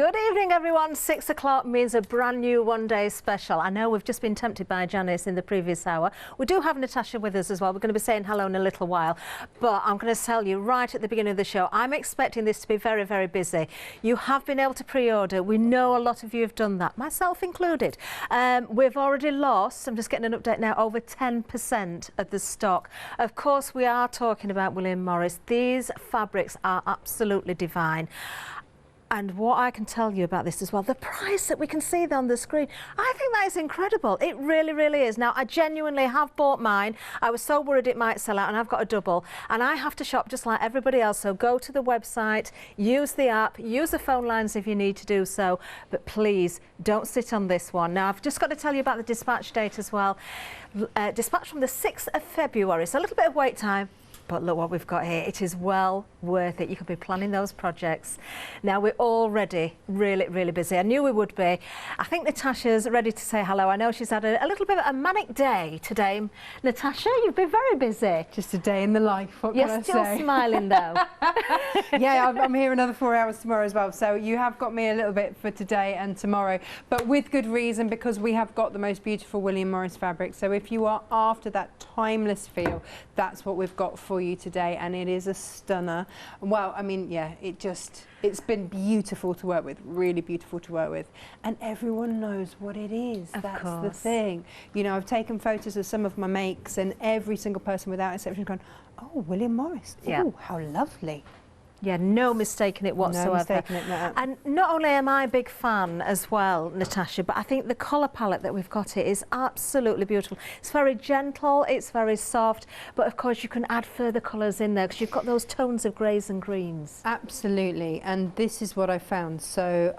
Good evening, everyone. 6 o'clock means a brand new one-day special. I know we've just been tempted by Janice in the previous hour. We do have Natasha with us as well. We're going to be saying hello in a little while. But I'm going to tell you right at the beginning of the show, I'm expecting this to be very, very busy. You have been able to pre-order. We know a lot of you have done that, myself included. We've already lost, I'm just getting an update now, over 10% of the stock. Of course, we are talking about William Morris. These fabrics are absolutely divine. And what I can tell you about this as well, the price that we can see there on the screen, I think that is incredible. It really, really is. Now, I genuinely have bought mine. I was so worried it might sell out, and I've got a double. And I have to shop just like everybody else. So go to the website, use the app, use the phone lines if you need to do so. But please don't sit on this one. Now, I've just got to tell you about the dispatch date as well. Dispatch from the 6th of February. So a little bit of wait time. But look what we've got here. It is well worth it. You could be planning those projects. Now, we're already really, really busy. I knew we would be. I think Natasha's ready to say hello. I know she's had a little bit of a manic day today. Natasha, you've been very busy. Just a day in the life, what can I say? You're still smiling, though. Yeah, I'm here another 4 hours tomorrow as well. So you have got me a little bit for today and tomorrow, but with good reason, because we have got the most beautiful William Morris fabric. So if you are after that timeless feel, that's what we've got for you today, and it is a stunner. Well, I mean, yeah, it's been beautiful to work with, really beautiful to work with, and everyone knows what it is. That's the thing. You know, I've taken photos of some of my makes, and every single person without exception gone, oh, William Morris, yeah. Oh, how lovely. Yeah, no mistaking it whatsoever. No mistaking it, no. And not only am I a big fan as well, Natasha, but I think the colour palette that we've got here is absolutely beautiful. It's very gentle, it's very soft, but of course you can add further colours in there because you've got those tones of greys and greens. Absolutely, and this is what I found. So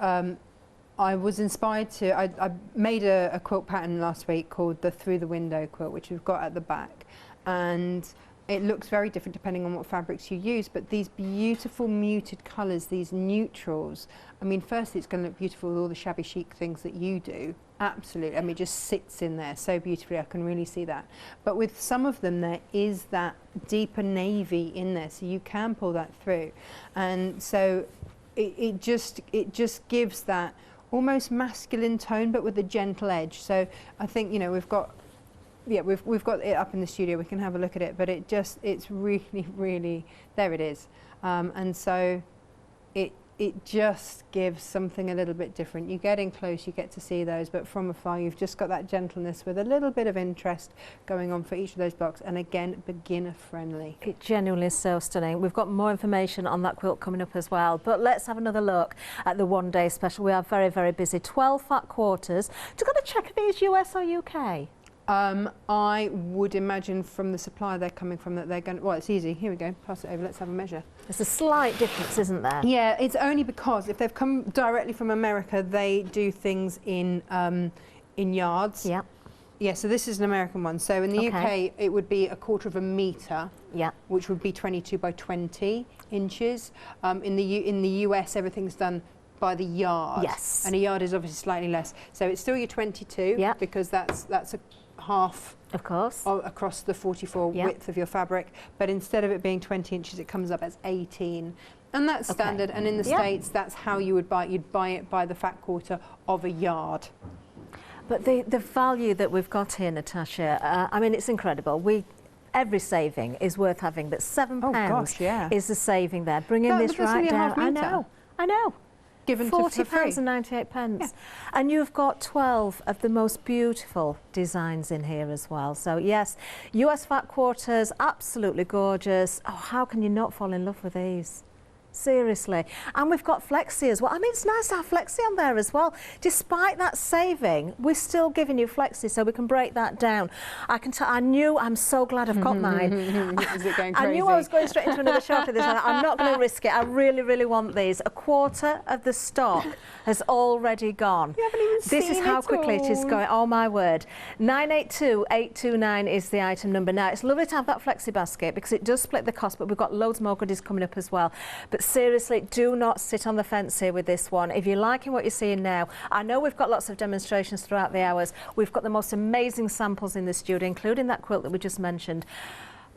I was inspired to, I made a quilt pattern last week called the Through the Window quilt, which we've got at the back, and it looks very different depending on what fabrics you use, but these beautiful muted colours, these neutrals, I mean, firstly it's going to look beautiful with all the shabby chic things that you do, absolutely, I mean, it just sits in there so beautifully, I can really see that. But with some of them there is that deeper navy in there, so you can pull that through, and so it just gives that almost masculine tone but with a gentle edge. So I think, you know, we've got it up in the studio, we can have a look at it, but it's really, really, there it is. And so it just gives something a little bit different. You get in close, you get to see those, but from afar you've just got that gentleness with a little bit of interest going on for each of those blocks, and again, beginner friendly. It genuinely is so stunning. We've got more information on that quilt coming up as well, but let's have another look at the one day special. We are very, very busy. 12 fat quarters. Just got to check if these US or UK? I would imagine from the supplier they're coming from that they're going to, well, it's easy. Here we go, pass it over, let's have a measure. There's a slight difference, isn't there? Yeah, it's only because if they've come directly from America, they do things in yards. Yeah. Yeah, so this is an American one. So in the UK, it would be 1/4 metre, yeah, which would be 22 by 20 inches. In the US, everything's done by the yard. Yes. And a yard is obviously slightly less. So it's still your 22, yeah, because that's a half, of course, across the 44 width of your fabric, but instead of it being 20 inches it comes up as 18, and that's standard. And in the States that's how you would buy it. You'd buy it by the fat quarter of a yard. But the value that we've got here, Natasha, I mean, it's incredible. Every saving is worth having, but £7 is the saving there, bringing this right down. I know. Given £40 and 98 pence. Yeah. And you've got 12 of the most beautiful designs in here as well. So yes, US fat quarters, absolutely gorgeous. Oh, how can you not fall in love with these? Seriously. And we've got flexi as well. I mean, it's nice to have flexi on there as well. Despite that saving, we're still giving you flexi, so we can break that down. I'm so glad I've got mine. Is it going crazy? I knew I was going straight into another shot of this. I'm not going to risk it. I really, really want these. 1/4 of the stock has already gone. You haven't even This is how quickly it is going. Oh my word. 982829 is the item number. Now, it's lovely to have that flexi basket because it does split the cost, but we've got loads more goodies coming up as well. But seriously, do not sit on the fence here with this one. If you're liking what you're seeing now, I know we've got lots of demonstrations throughout the hours. We've got the most amazing samples in the studio, including that quilt that we just mentioned.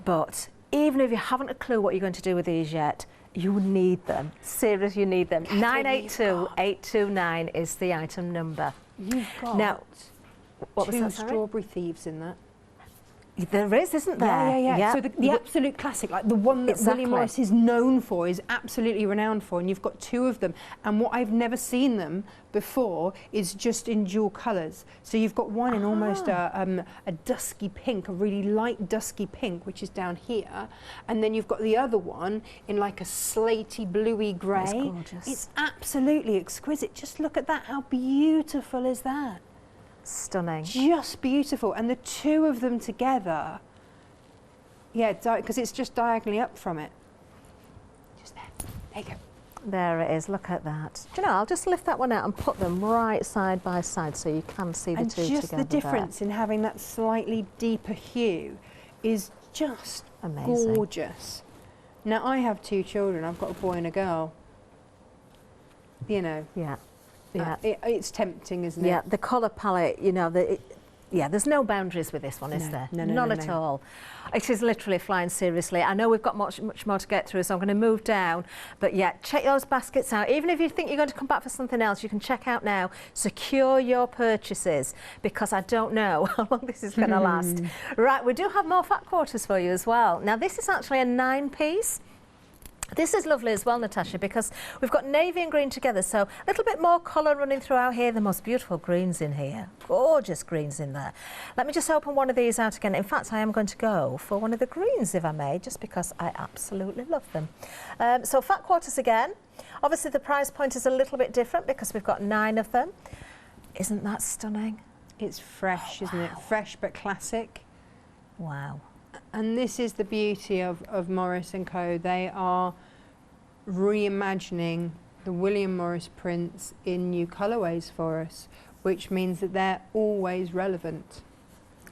But even if you haven't a clue what you're going to do with these yet, You need them. Seriously, you need them. Catherine, 982829 is the item number. You've got Now, what was two that, sorry? strawberry thieves in that. There is, isn't there? Yeah. So the absolute classic, like the one that William Morris is known for, is absolutely renowned for, and you've got two of them. And what I've never seen them before is just in dual colours. So you've got one in almost a dusky pink, a really light dusky pink, which is down here, and then you've got the other one in like a slaty bluey grey. It's gorgeous. It's absolutely exquisite. Just look at that. How beautiful is that? Stunning. Just beautiful. And the two of them together, yeah, because it's just diagonally up from it. Just there. There you go. There it is. Look at that. Do you know, I'll just lift that one out and put them right side by side so you can see the two together. And just the difference in having that slightly deeper hue is just amazing. Gorgeous. Now, I have two children. I've got a boy and a girl. You know. Yeah. Yeah. It's tempting, isn't it? Yeah, the colour palette, you know, there's no boundaries with this one, is there? None at all. It is literally flying seriously. I know we've got much more to get through, so I'm going to move down. But yeah, check those baskets out. Even if you think you're going to come back for something else, you can check out now. Secure your purchases, because I don't know how long this is going to last. Right, we do have more fat quarters for you as well. Now, this is actually a 9-piece. This is lovely as well, Natasha, because we've got navy and green together, so a little bit more colour running throughout here. The most beautiful greens in here. Gorgeous greens in there. Let me just open one of these out again. In fact, I am going to go for one of the greens, if I may, just because I absolutely love them. So fat quarters again. Obviously, the price point is a little bit different because we've got 9 of them. Isn't that stunning? It's fresh, isn't it? Fresh but classic. Wow. And this is the beauty of Morris & Co. They are reimagining the William Morris prints in new colourways for us, which means that they're always relevant.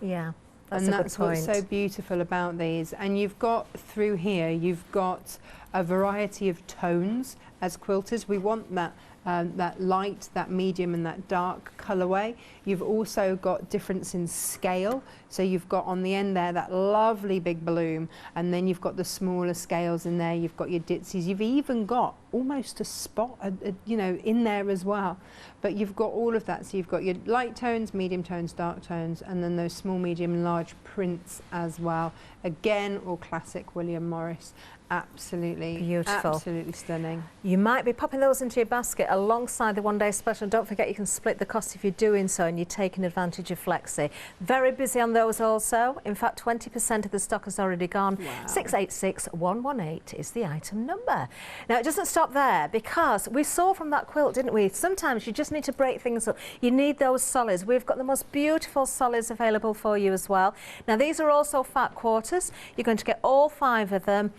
Yeah, that's and a that's good point. What's so beautiful about these. And you've got through here, you've got a variety of tones as quilters. We want that that light, that medium and that dark colourway. You've also got difference in scale. So you've got on the end there that lovely big bloom, and then you've got the smaller scales in there. You've got your ditsies. You've even got almost a spot, you know, in there as well. But you've got all of that. So you've got your light tones, medium tones, dark tones, and then those small, medium and large prints as well. Again, all classic William Morris. Absolutely beautiful, absolutely stunning. You might be popping those into your basket alongside the one-day special. Don't forget you can split the cost if you're doing so and you're taking advantage of Flexi. Very busy on those also. In fact, 20% of the stock has already gone. Wow. 686118 is the item number. Now, it doesn't stop there, because we saw from that quilt, didn't we? Sometimes you just need to break things up. You need those solids. We've got the most beautiful solids available for you as well. Now, these are also fat quarters. You're going to get all 5 of them.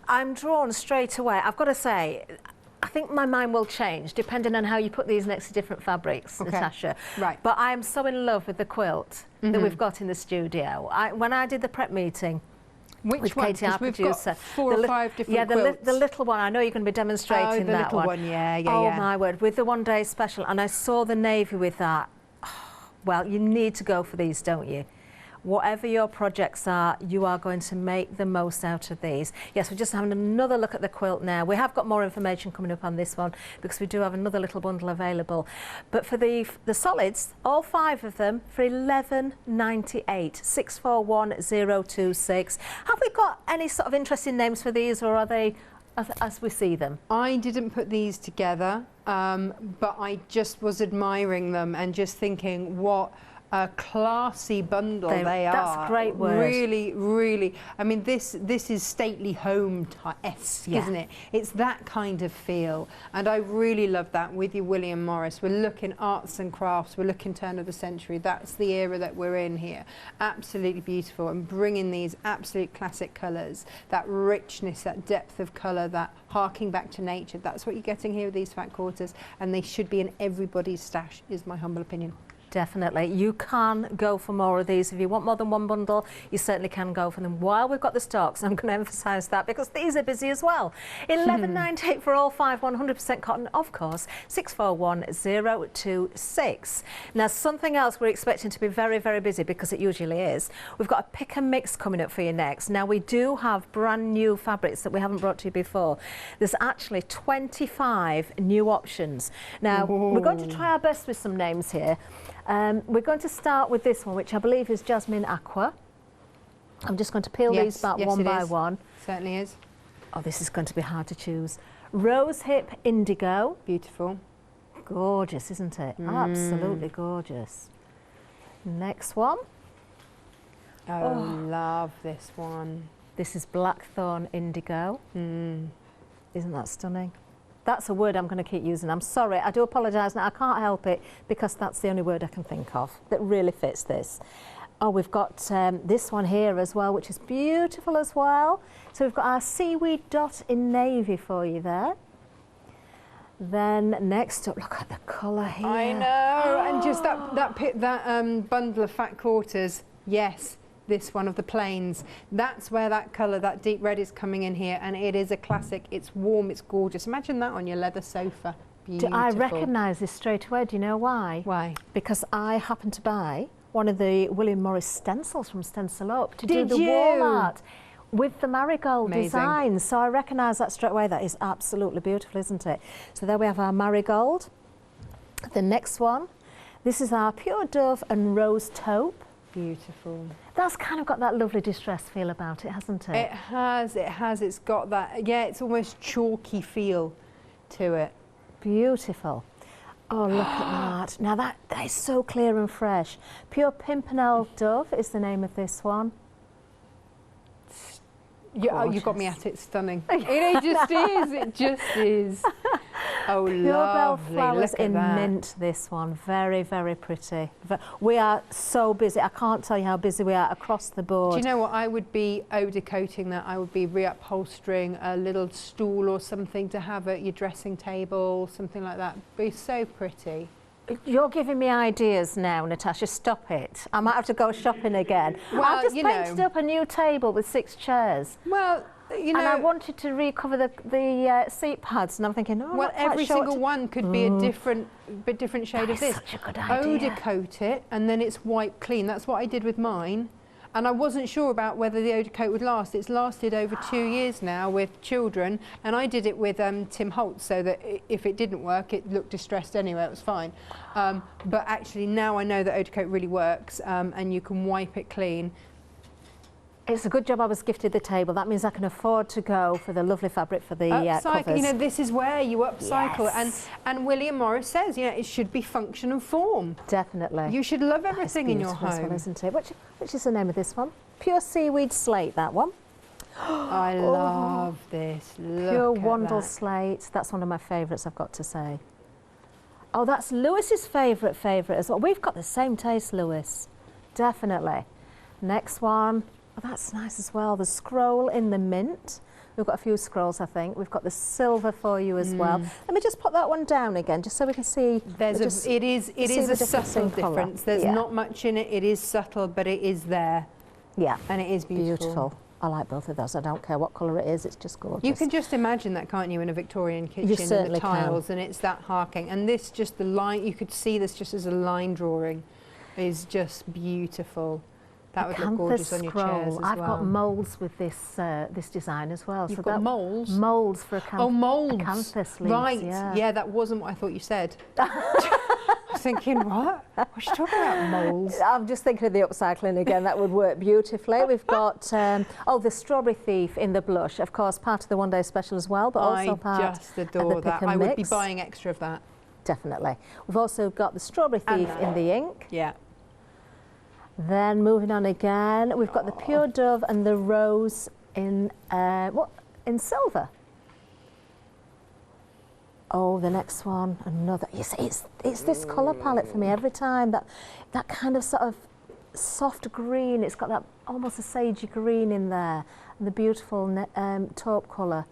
I'm drawn straight away. I've got to say, I think my mind will change depending on how you put these next to different fabrics, okay. Natasha. Right. But I am so in love with the quilt that we've got in the studio. When I did the prep meeting, with Katie, our producer, got 4 or 5 different quilts. The little one. I know you're going to be demonstrating that one. Oh, my word, with the one-day special, and I saw the navy with that. Oh, well, you need to go for these, don't you? Whatever your projects are, you are going to make the most out of these. Yes, we're just having another look at the quilt now. We have got more information coming up on this one because we do have another little bundle available. But for the solids, all 5 of them for $11.98, 641026. Have we got any sort of interesting names for these, or are they as we see them? I didn't put these together, but I just was admiring them and just thinking what a classy bundle they are. That's a great word. Really, really. I mean, this is stately home-esque, isn't it? It's that kind of feel. And I really love that with your William Morris. We're looking arts and crafts. We're looking turn of the century. That's the era that we're in here. Absolutely beautiful. And bringing these absolute classic colours, that richness, that depth of colour, that harking back to nature. That's what you're getting here with these fat quarters. And they should be in everybody's stash, is my humble opinion. Definitely. You can go for more of these. If you want more than one bundle, you certainly can go for them while we've got the stocks. I'm going to emphasise that because these are busy as well. $11.98 for all 5, 100% cotton, of course, 641026. Now, something else we're expecting to be very, very busy because it usually is. We've got a pick and mix coming up for you next. Now, we do have brand new fabrics that we haven't brought to you before. There's actually 25 new options. Now, we're going to try our best with some names here. We're going to start with this one, which I believe is Jasmine Aqua. I'm just going to peel these back one by one. Certainly is. Oh, this is going to be hard to choose. Rose Hip Indigo. Beautiful. Gorgeous, isn't it? Absolutely gorgeous. Next one. Oh, love this one. This is Blackthorn Indigo. Isn't that stunning? That's a word I'm going to keep using. I'm sorry, I do apologise now, I can't help it because that's the only word I can think of that really fits this. Oh, we've got this one here as well, which is beautiful as well. So we've got our seaweed dot in navy for you there. Then next up, look at the colour here. I know, and just that bundle of fat quarters, yes. This one of the plains, that's where that colour, that deep red is coming in here, and it is a classic. It's warm, it's gorgeous. Imagine that on your leather sofa. Beautiful. I recognise this straight away. Do you know why? Why? Because I happened to buy one of the William Morris stencils from Stencil Up to Did do the you? wall art with the marigold Amazing. design. So I recognise that straight away. That is absolutely beautiful, isn't it? So there we have our marigold. The next one, this is our pure dove and rose taupe. Beautiful. That's kind of got that lovely distressed feel about it, hasn't it? It has. It's got that, yeah, it's almost chalky feel to it. Beautiful. Oh, look at that. Now that is so clear and fresh. Pure Pimpernel Dove is the name of this one. Yeah, you got me at it. Stunning. It just is. It just is. Oh, Pure lovely. Bellflowers Look at in that. mint, this one. Very, very pretty. We are so busy. I can't tell you how busy we are across the board. Do you know what? I would be odor coating that. I would be reupholstering a little stool or something to have at your dressing table, something like that. Be so pretty. You're giving me ideas now, Natasha. Stop it. I might have to go shopping again. Well, I've just you painted know. up a new table with 6 chairs. Well, you know. And I wanted to recover the seat pads, and I'm thinking, oh, I'm well, not quite every sure what single one could be a different shade of this. Such a good idea. Odor coat it, and then it's wiped clean. That's what I did with mine. And I wasn't sure about whether the odor coat would last. It's lasted over 2 years now with children, and I did it with Tim Holt, so that if it didn't work, it looked distressed anyway. It was fine. But actually, now I know that odor coat really works, and you can wipe it clean. It's a good job I was gifted the table. That means I can afford to go for the lovely fabric for the upcycle, covers. you know, this is where you upcycle. Yes. And William Morris says, you know, it should be function and form. Definitely. You should love everything in your Beautiful as home. well, isn't it? Which is the name of this one? Pure Seaweed Slate, that one. I love this. Look Pure at Wandle that. Slate. That's one of my favourites, I've got to say. Oh, that's Lewis's favourite as well. We've got the same taste, Lewis. Definitely. Next one. Oh, that's nice as well. The scroll in the mint. We've got a few scrolls, I think. We've got the silver for you as well. Let me just put that one down again, just so we can see. It is a subtle difference. There's not much in it. It is subtle, but it is there. Yeah. And it is beautiful. Beautiful. I like both of those. I don't care what colour it is. It's just gorgeous. You can just imagine that, can't you, in a Victorian kitchen? You and certainly the tiles, can. and it's that harking. And this, just the line, you could see this just as a line drawing, is just beautiful. That would look gorgeous on your chairs as well. I've got moulds with this this design as well. You've got moulds? Moulds for a moulds. canvas leaves. Right, yeah. That wasn't what I thought you said. I was thinking, what? What's she talking about, moulds? I'm just thinking of the upcycling again. That would work beautifully. We've got, the Strawberry Thief in the blush. Of course, part of the one-day special as well, but also part I just of adore the that. pick and I would be mix. buying extra of that. Definitely. We've also got the Strawberry Thief in the ink. Yeah. Then moving on again, we've got the Pure Dove and the Rose in in silver. Oh, the next one, another. You see, it's this colour palette for me every time. That kind of sort of soft green. It's got that almost a sagey green in there, and the beautiful taupe colour.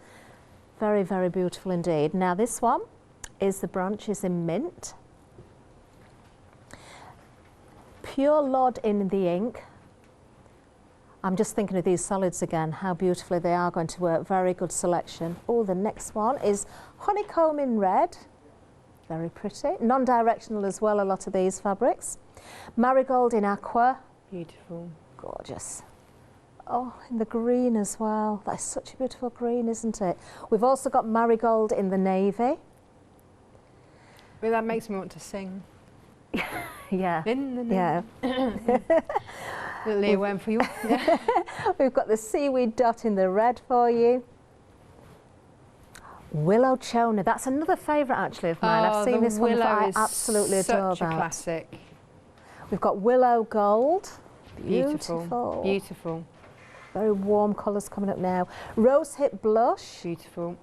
Very, very beautiful indeed. Now this one is the branches in mint. pure Lod in the ink. I'm just thinking of these solids again, how beautifully they are going to work. Very good selection. Oh, the next one is honeycomb in red. Very pretty. Non-directional as well, a lot of these fabrics. Marigold in aqua. Beautiful. Gorgeous. Oh, in the green as well. That is such a beautiful green, isn't it? We've also got marigold in the navy. Well, that makes me want to sing. Yeah. In the Yeah. Little earworm for you. Yeah. We've got the seaweed dot in the red for you. Willow Chona, that's another favourite actually of mine. I've seen this one before. I absolutely adore such a that. classic. We've got willow gold. Beautiful. Beautiful. Very warm colours coming up now. Rose hip blush. Beautiful.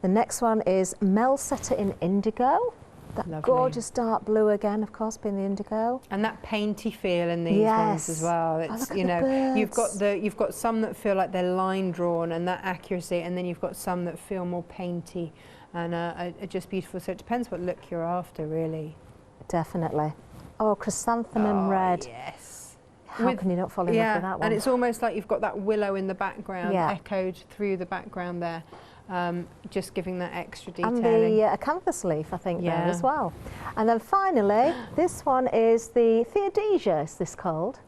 The next one is Melsetter in indigo. That Lovely. gorgeous dark blue again, of course, being the indigo. And that painty feel in these ones as well. It's, look you at know, the you've got some that feel like they're line drawn and that accuracy, and then you've got some that feel more painty and are just beautiful. So it depends what look you're after, really. Definitely. Oh, chrysanthemum red. Yes. How can you not fall in love with that one? And it's almost like you've got that willow in the background, Yeah. echoed through the background there. Just giving that extra detailing. And the acanthus leaf, I think, there Yeah. as well. And then finally, this one is the Theodosia, is this called?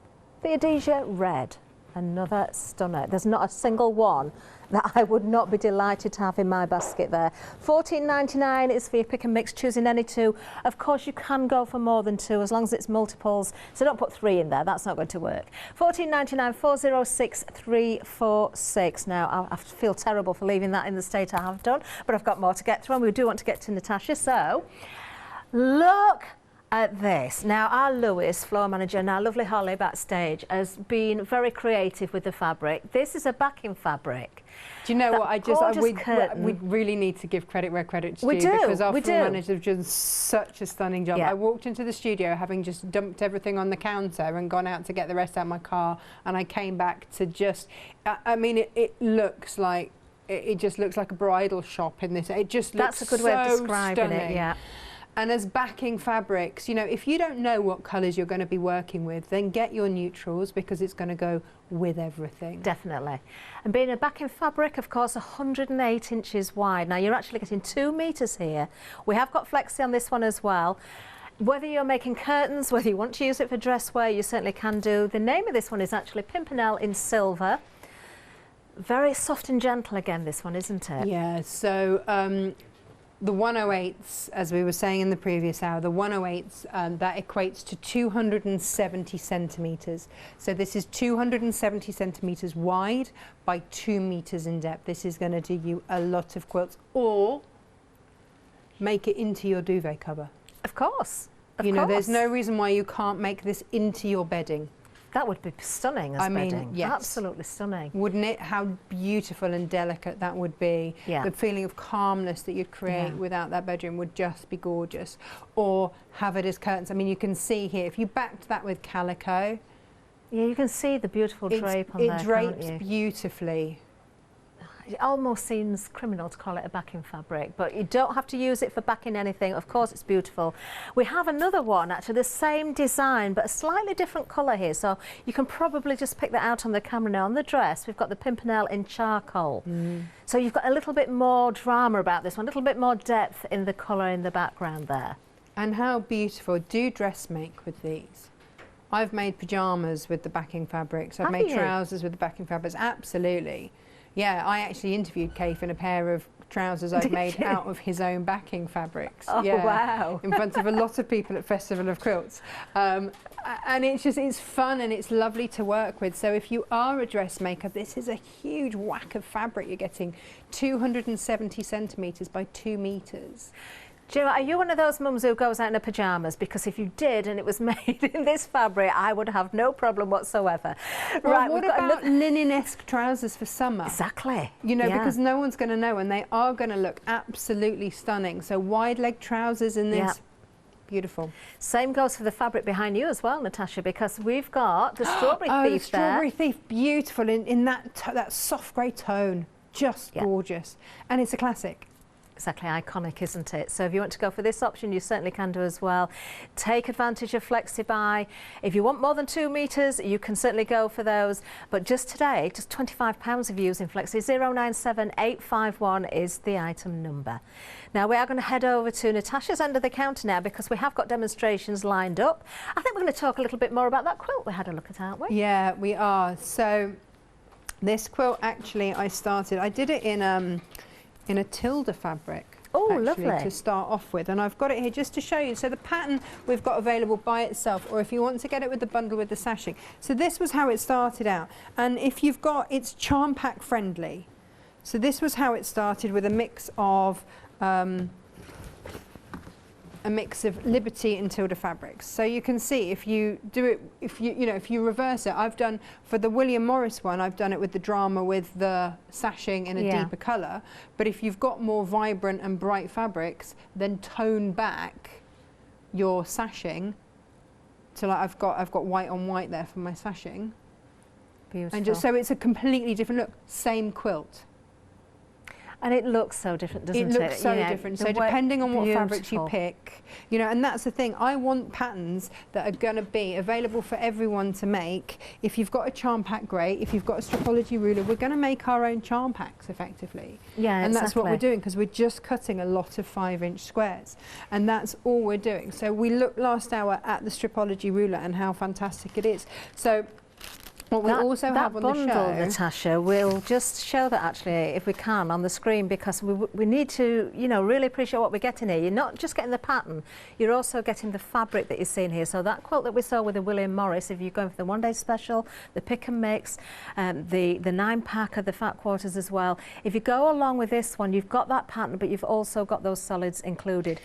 Theodosia Red. Another stunner. There's not a single one that I would not be delighted to have in my basket there. $14.99 is for your pick and mix, choosing any two. Of course, you can go for more than two as long as it's multiples. So don't put three in there. That's not going to work. $14.99, 406 346. Now, I feel terrible for leaving that in the state I have done, but I've got more to get through, and we do want to get to Natasha. So, look at this. Now, our Lewis, floor manager, and our lovely Holly backstage, has been very creative with the fabric. This is a backing fabric. Do you know That what? gorgeous We really need to give credit where credit's due, We do, because our we floor do. managers have done such a stunning job. Yeah. I walked into the studio having just dumped everything on the counter and gone out to get the rest out of my car, and I came back to just, I mean, it looks like, it just looks like a bridal shop in this. It just looks That's a good way of so describing stunning. it, yeah. And as backing fabrics, you know, if you don't know what colours you're going to be working with, then get your neutrals, because it's going to go with everything. Definitely. And being a backing fabric, of course, 108 inches wide. Now, you're actually getting 2 metres here. We have got flexi on this one as well. Whether you're making curtains, whether you want to use it for dress wear, you certainly can do. The name of this one is actually Pimpernel in silver. Very soft and gentle again, this one, isn't it? Yeah, so the 108s, as we were saying in the previous hour, the 108s, that equates to 270 centimetres. So this is 270 centimetres wide by 2 metres in depth. This is going to do you a lot of quilts, or make it into your duvet cover. Of course. Of You know, there's course. no reason why you can't make this into your bedding. That would be stunning as I mean, bedding. yes. Absolutely stunning. Wouldn't it? How beautiful and delicate that would be. Yeah. The feeling of calmness that you'd create Yeah. without that bedroom would just be gorgeous. Or have it as curtains. I mean, you can see here, if you backed that with calico, Yeah, you can see the beautiful drape on there, it drapes can't you? beautifully. It almost seems criminal to call it a backing fabric, but you don't have to use it for backing anything. Of course, it's beautiful. We have another one, actually, the same design, but a slightly different colour here. So you can probably just pick that out on the camera now. On the dress, we've got the Pimpernel in charcoal. So you've got a little bit more drama about this one, a little bit more depth in the colour in the background there. And how beautiful. Do dress make with these. I've made pyjamas with the backing fabrics. I've Have made you? trousers with the backing fabrics. Absolutely. Yeah, I actually interviewed Kaif in a pair of trousers I've Did made you? out of his own backing fabrics. Oh, yeah, wow. in front of a lot of people at Festival of Quilts. And it's fun and it's lovely to work with. So if you are a dressmaker, this is a huge whack of fabric you're getting. 270 centimetres by 2 metres. Do you know, are you one of those mums who goes out in her pyjamas? Because if you did and it was made in this fabric, I would have no problem whatsoever. Well, right, what we've got about linen-esque trousers for summer? Exactly. You know, Yeah. because no one's going to know, and they are going to look absolutely stunning. So wide leg trousers in this, Yeah. beautiful. Same goes for the fabric behind you as well, Natasha, because we've got the strawberry Oh, the thief strawberry there. thief, beautiful in that soft grey tone, just Yeah. gorgeous, and it's a classic. Exactly, iconic, isn't it? So if you want to go for this option, you certainly can do as well. Take advantage of FlexiBuy. If you want more than 2 metres, you can certainly go for those. But just today, just £25 of using Flexi. 097851 is the item number. Now we are going to head over to Natasha's end of the counter now, because we have got demonstrations lined up. I think we're going to talk a little bit more about that quilt we had a look at, aren't we? Yeah, we are. So this quilt, actually, I did it in a Tilda fabric. Oh, actually, lovely. to start off with, and I've got it here just to show you. So the pattern we've got available by itself, or if you want to get it with the bundle with the sashing. So this was how it started out, and if you've got, it's charm pack friendly. So this was how it started, with a mix of Liberty and Tilda fabrics. So you can see, if you do it, if you reverse it, I've done for the William Morris one, I've done it with the drama with the sashing in a deeper colour. But if you've got more vibrant and bright fabrics, then tone back your sashing. So like I've got white on white there for my sashing. Beautiful. And just so it's a completely different look. Same quilt. And it looks so different, doesn't it? It looks so different. So depending on what fabrics you pick, and that's the thing. I want patterns that are going to be available for everyone to make. If you've got a charm pack, great. If you've got a stripology ruler, we're going to make our own charm packs effectively. Yeah, and that's what we're doing, because we're just cutting a lot of 5-inch squares, and that's all we're doing. So we looked last hour at the stripology ruler and how fantastic it is. So what we also have on the show, Natasha, we'll just show that actually, if we can, on the screen, because we need to, really appreciate what we're getting here. You're not just getting the pattern, you're also getting the fabric that you're seeing here. So that quilt that we saw with the William Morris, if you're going for the one-day special, the pick and mix, the 9-pack of the fat quarters as well. If you go along with this one, you've got that pattern, but you've also got those solids included.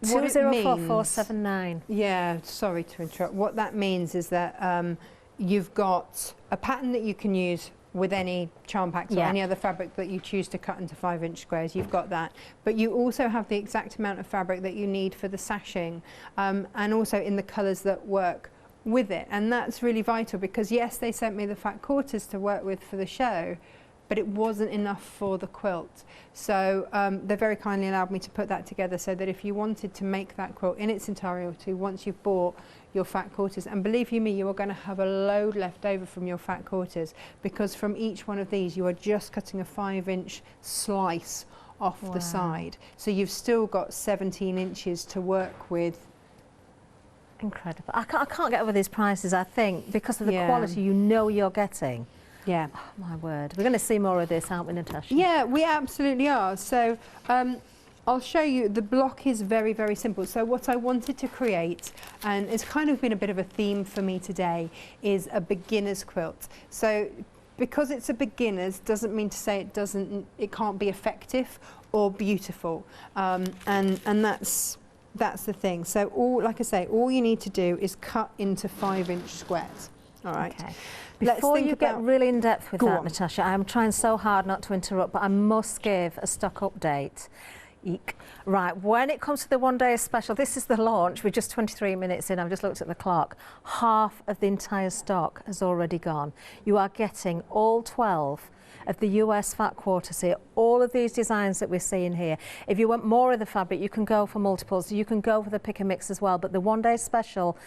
204479. Yeah, sorry to interrupt. What that means is that you've got a pattern that you can use with any charm packs or any other fabric that you choose to cut into 5-inch squares. You've got that, but you also have the exact amount of fabric that you need for the sashing, and also in the colours that work with it. And that's really vital, because yes, they sent me the fat quarters to work with for the show, but it wasn't enough for the quilt. So they very kindly allowed me to put that together, so that if you wanted to make that quilt in its entirety, once you've bought your fat quarters, and believe you me, you are going to have a load left over from your fat quarters, because from each one of these you are just cutting a 5-inch slice off the side. So you've still got 17 inches to work with. Incredible. I can't get over these prices, I think, because of the quality you're getting. Yeah. Oh, my word. We're going to see more of this, aren't we, Natasha? Yeah, we absolutely are. So I'll show you. The block is very, very simple. So what I wanted to create, and it's kind of been a bit of a theme for me today, is a beginner's quilt. So because it's a beginner's doesn't mean to say it can't be effective or beautiful. And that's the thing. So like I say, all you need to do is cut into 5-inch squares. All right. Okay. Before you get really in depth with that, Natasha, I'm trying so hard not to interrupt, but I must give a stock update. Eek. Right, when it comes to the one-day special, this is the launch. We're just 23 minutes in. I've just looked at the clock. Half of the entire stock has already gone. You are getting all 12 of the US fat quarters here, all of these designs that we're seeing here. If you want more of the fabric, you can go for multiples. You can go for the pick and mix as well, but the one-day special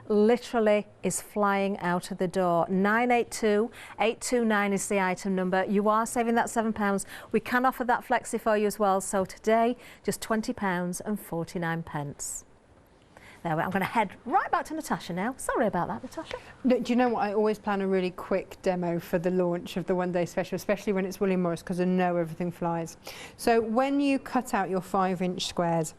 literally is flying out of the door. 982829 is the item number. You are saving that £7. We can offer that flexi for you as well. So today, just £20.49. There, I'm going to head right back to Natasha now. Sorry about that, Natasha. Do you know what? I always plan a really quick demo for the launch of the one-day special, especially when it's William Morris, because I know everything flies. So when you cut out your 5-inch squares,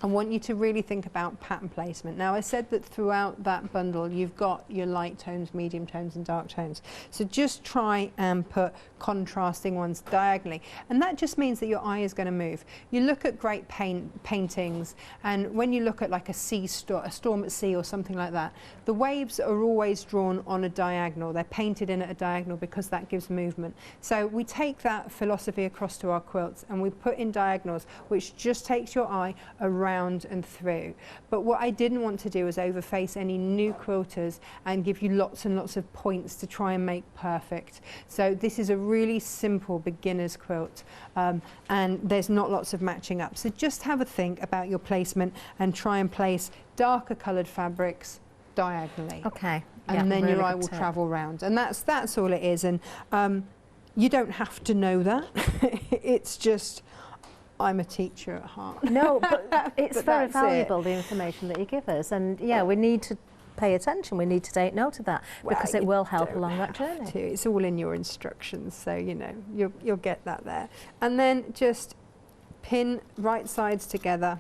I want you to really think about pattern placement. Now, I said that throughout that bundle, you've got your light tones, medium tones and dark tones. So just try and put contrasting ones diagonally. And that just means that your eye is going to move. You look at great paintings, and when you look at like a storm at sea or something like that, the waves are always drawn on a diagonal. They're painted in at a diagonal because that gives movement. So we take that philosophy across to our quilts, and we put in diagonals, which just takes your eye around round and through. But what I didn't want to do was overface any new quilters and give you lots and lots of points to try and make perfect. So this is a really simple beginner's quilt, and there's not lots of matching up. So just have a think about your placement and try and place darker coloured fabrics diagonally. Okay. And then your eye will travel round. And that's all it is. And you don't have to know that. It's just, I'm a teacher at heart. No, but it's very valuable, the information that you give us. And yeah, we need to pay attention. We need to take note of that, because it will help along that journey. It's all in your instructions, so you know you'll get that there. And then just pin right sides together.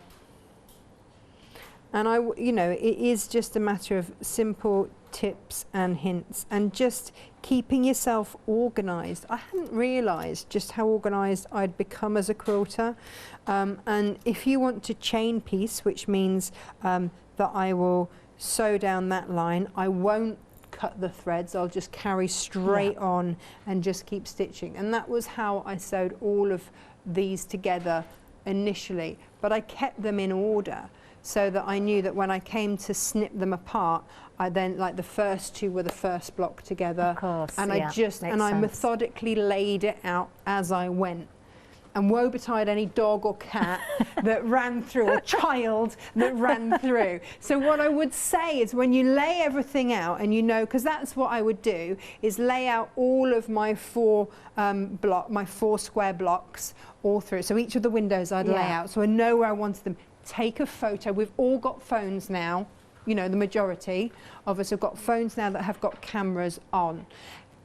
And it is just a matter of simple tips and hints and just keeping yourself organised. I hadn't realised just how organised I'd become as a quilter. And if you want to chain piece, which means that I will sew down that line, I won't cut the threads, I'll just carry straight on and just keep stitching. And that was how I sewed all of these together initially, but I kept them in order, so that I knew that when I came to snip them apart, I then, like, the first two were the first block together. Of course, and I methodically laid it out as I went. And woe betide any dog or cat that ran through, or child that ran through. So what I would say is, when you lay everything out, and because that's what I would do, is lay out all of my four square blocks all through. So each of the windows I'd lay out, so I know where I wanted them. Take a photo. We've all got phones now. The majority of us have got phones now that have got cameras on.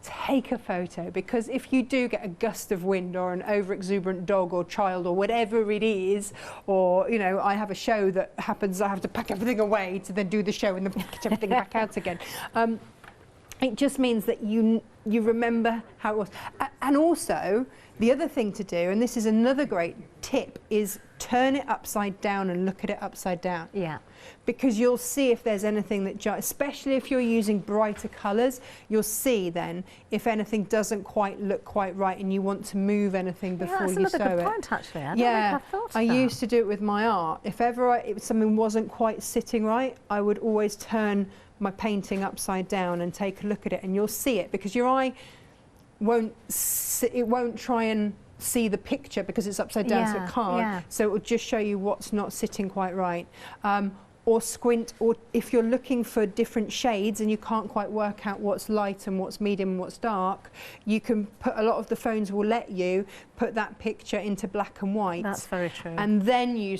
Take a photo, because if you do get a gust of wind or an over-exuberant dog or child or whatever it is, or I have a show that happens, I have to pack everything away to then do the show and then package everything back out again. It just means that you remember how it was. And also, the other thing to do, and this is another great tip, is turn it upside down and look at it upside down. Yeah. Because you'll see if there's anything that, especially if you're using brighter colours, you'll see then if anything doesn't look quite right and you want to move anything before you sew it. That's another good point, actually. I don't think I've thought of that. I used to do it with my art. If ever something wasn't quite sitting right, I would always turn my painting upside down and take a look at it, and you'll see it, because your eye won't try and see the picture because it's upside down, so it can't. So it will just show you what's not sitting quite right. Or squint, or if you're looking for different shades and you can't quite work out what's light and what's medium and what's dark, you can a lot of the phones will let you put that picture into black and white. That's very true. And then you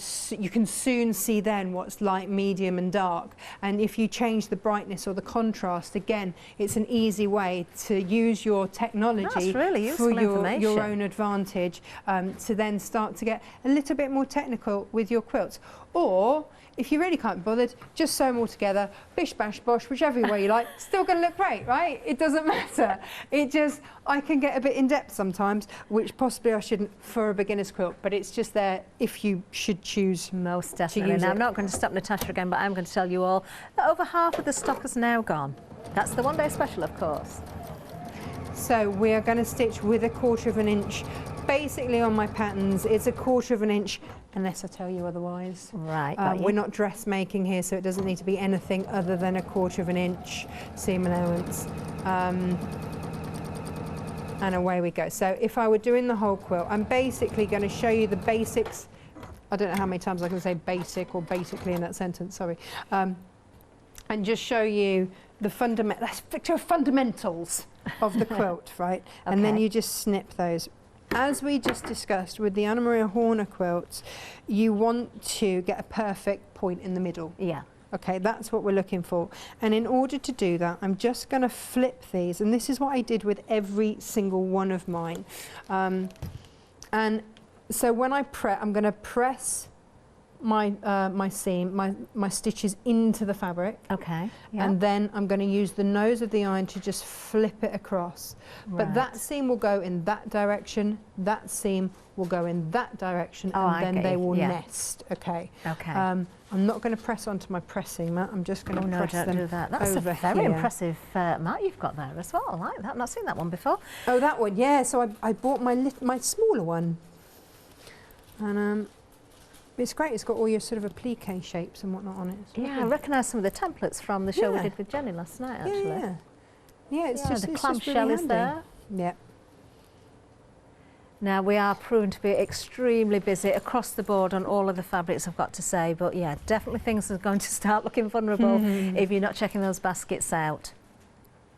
can soon see then what's light, medium and dark. And if you change the brightness or the contrast, again, it's an easy way to use your technology for your own advantage, to then start to get a little bit more technical with your quilts. Or if you really can't be bothered, just sew them all together, bish, bash, bosh, whichever way you like. Still going to look great, right? It doesn't matter. I can get a bit in depth sometimes, which possibly I shouldn't for a beginner's quilt, but it's just there if you should choose. Most definitely. Now, I'm not going to stop Natasha again, but I'm going to tell you all that over half of the stock is now gone. That's the one-day special, of course. So we are going to stitch with 1/4 inch. Basically on my patterns, it's 1/4 inch, unless I tell you otherwise. Right. We're not dressmaking here, so it doesn't need to be anything other than 1/4 inch seam allowance. And away we go. So if I were doing the whole quilt, I'm basically going to show you the basics. I don't know how many times I can say basic or basically in that sentence, sorry. And just show you the fundamentals of the quilt, right? Okay. And then you just snip those. As we just discussed with the Anna Maria Horner quilts, you want to get a perfect point in the middle. Yeah. Okay, that's what we're looking for. And in order to do that, I'm just going to flip these, and this is what I did with every single one of mine. And so when I'm going to press my seam, my stitches into the fabric. Okay. Yep. And then I'm going to use the nose of the iron to just flip it across. Right. But that seam will go in that direction, that seam will go in that direction, and then they will nest. Okay. Okay. I'm not going to press onto my pressing mat. I'm just going to press them over here. That's a very impressive mat you've got there as well. I like that. I've not seen that one before. Oh, that one, yeah. So I bought my smaller one, and It's great. It's got all your sort of applique shapes and whatnot on it. Yeah, I recognise some of the templates from the show we did with Jenny last night, actually. Yeah, it's just the it's clamshell really is handy. there. Yeah. Now, we are proven to be extremely busy across the board on all of the fabrics, I've got to say. But yeah, definitely things are going to start looking vulnerable if you're not checking those baskets out.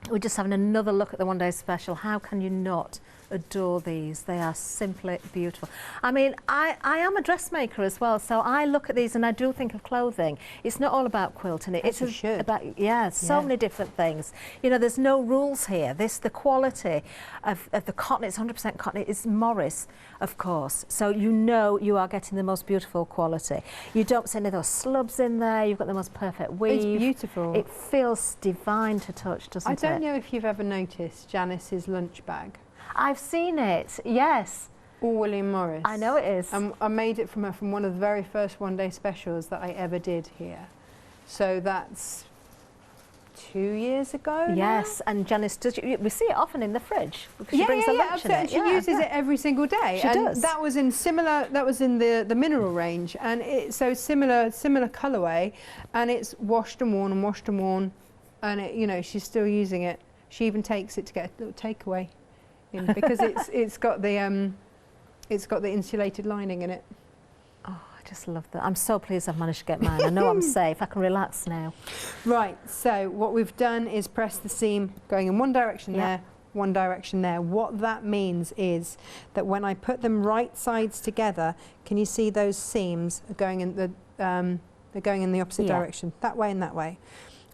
We're just having another look at the one day special. How can you not adore these? They are simply beautiful. I mean, I am a dressmaker as well, so I look at these and I do think of clothing. It's not all about quilting. It's about so many different things. You know, there's no rules here. The quality of the cotton, it's 100% cotton. It's Morris, of course, so you know you are getting the most beautiful quality. You don't see any of those slubs in there. You've got the most perfect weave. It's beautiful. It feels divine to touch, doesn't it? I don't know if you've ever noticed Janice's lunch bag. I've seen it, yes. All William Morris. I know it is. I made it from her from one of the very first one day specials that I ever did here. So that's 2 years ago. Yes, now? and Janice does. We see it often in the fridge because she brings the lunch in it. She uses it every single day. She does. That was in the mineral range, and so similar colorway, and it's washed and worn and washed and worn, and it, you know, she's still using it. She even takes it to get a little takeaway in because it's got the insulated lining in it. Oh, I just love that. I'm so pleased I've managed to get mine. I know I'm safe. I can relax now. Right, so what we've done is press the seam going in one direction there, one direction there. What that means is that when I put them right sides together, can you see those seams are going in they're going in the opposite direction, that way and that way,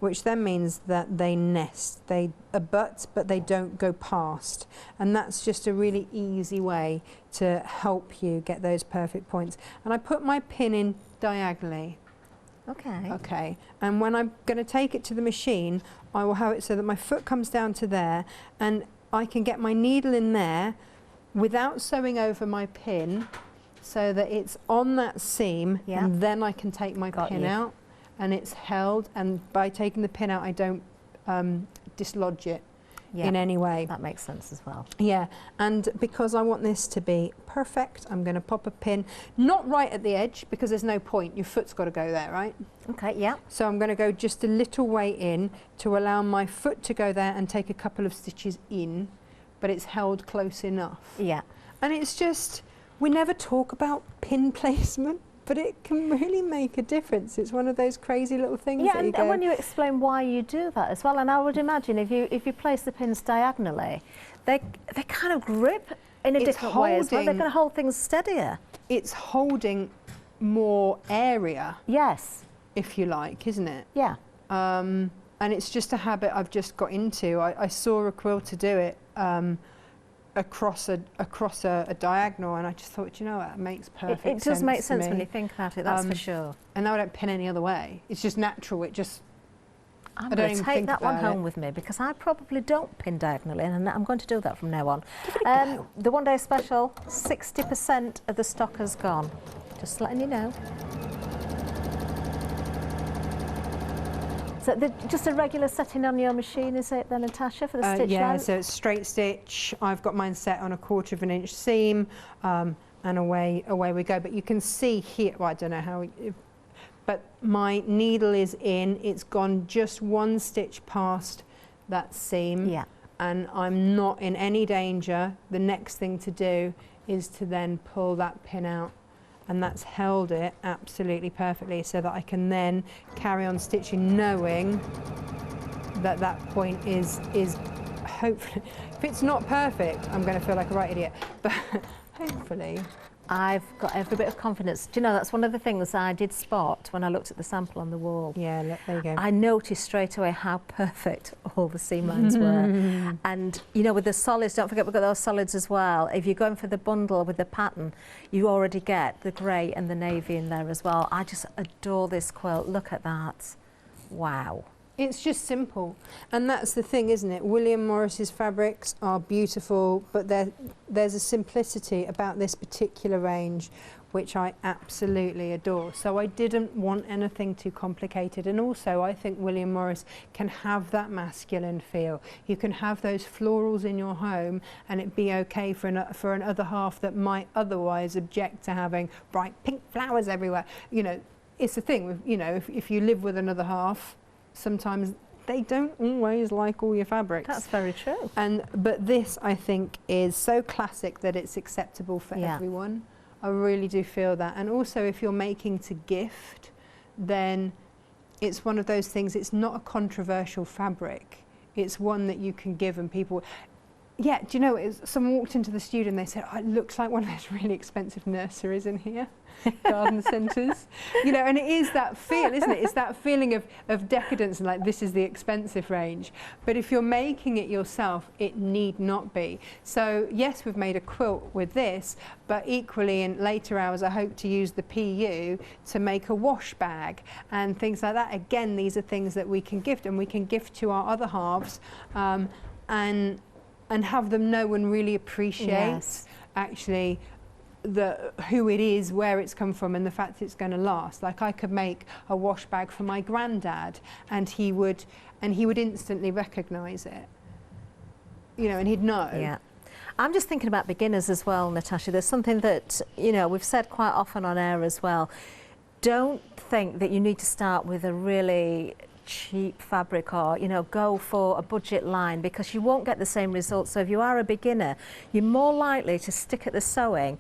which then means that they nest. They abut, but they don't go past. And that's just a really easy way to help you get those perfect points. And I put my pin in diagonally. Okay. Okay. And when I'm going to take it to the machine, I will have it so that my foot comes down to there, and I can get my needle in there without sewing over my pin, so that it's on that seam, and then I can take my pin out. And it's held, and by taking the pin out I don't dislodge it in any way. That makes sense as well. Yeah, and because I want this to be perfect, I'm going to pop a pin, not right at the edge because there's no point, your foot's got to go there, right? Okay, yeah. So I'm going to go just a little way in to allow my foot to go there and take a couple of stitches in, but it's held close enough. Yeah. And it's just, we never talk about pin placement, but it can really make a difference. It's one of those crazy little things. Yeah, that and when you explain why you do that as well, and I would imagine if you place the pins diagonally, they kind of grip in a different way as well. They're going to hold things steadier. It's holding more area. Yes. If you like, isn't it? Yeah. And it's just a habit I've just got into. I saw a quilter do it across a diagonal, and I just thought, you know what, it makes perfect sense. It does make sense when you think about it, that's for sure. And now I don't pin any other way. It's just natural. It just, I'm going to take that one home with me because I probably don't pin diagonally, and I'm going to do that from now on. The one day special, 60% of the stock has gone. Just letting you know. So just a regular setting on your machine, is it then, Natasha, for the stitch length? So it's straight stitch. I've got mine set on a 1/4 of an inch seam, and away we go. But you can see here, well, I don't know how, but my needle is in. It's gone just one stitch past that seam. Yeah. And I'm not in any danger. The next thing to do is to then pull that pin out. And that's held it absolutely perfectly, so that I can then carry on stitching, knowing that that point is hopefully, if it's not perfect, I'm going to feel like a right idiot, but hopefully. I've got every bit of confidence. Do you know, that's one of the things I did spot when I looked at the sample on the wall. Yeah, look, there you go. I noticed straight away how perfect all the seam lines were. And, you know, with the solids, don't forget we've got those solids as well. If you're going for the bundle with the pattern, you already get the grey and the navy in there as well. I just adore this quilt. Look at that. Wow. It's just simple, and that's the thing, isn't it? William Morris's fabrics are beautiful, but there's a simplicity about this particular range which I absolutely adore. So I didn't want anything too complicated. And also I think William Morris can have that masculine feel. You can have those florals in your home and it be okay for an other half that might otherwise object to having bright pink flowers everywhere. You know, it's the thing with, you know, if you live with another half, sometimes they don't always like all your fabrics. That's very true. But this, I think, is so classic that it's acceptable for everyone. I really do feel that. And also, if you're making to gift, then it's one of those things, it's not a controversial fabric. It's one that you can give and people... Yeah, do you know, someone walked into the studio and they said, oh, it looks like one of those really expensive nurseries in here, garden centres. You know, and it is that feel, isn't it? It's that feeling of decadence and like, this is the expensive range. But if you're making it yourself, it need not be. So yes, we've made a quilt with this, but equally in later hours, I hope to use the PU to make a wash bag and things like that. Again, these are things that we can gift, and we can gift to our other halves, and have them know and really appreciate actually who it is, where it's come from, and the fact it's going to last. Like I could make a wash bag for my granddad, and he would instantly recognise it. You know, and he'd know. Yeah. I'm just thinking about beginners as well, Natasha. There's something that, you know, we've said quite often on air as well. Don't think that you need to start with a really cheap fabric or, you know, go for a budget line, because you won't get the same results. So if you are a beginner, you're more likely to stick at the sewing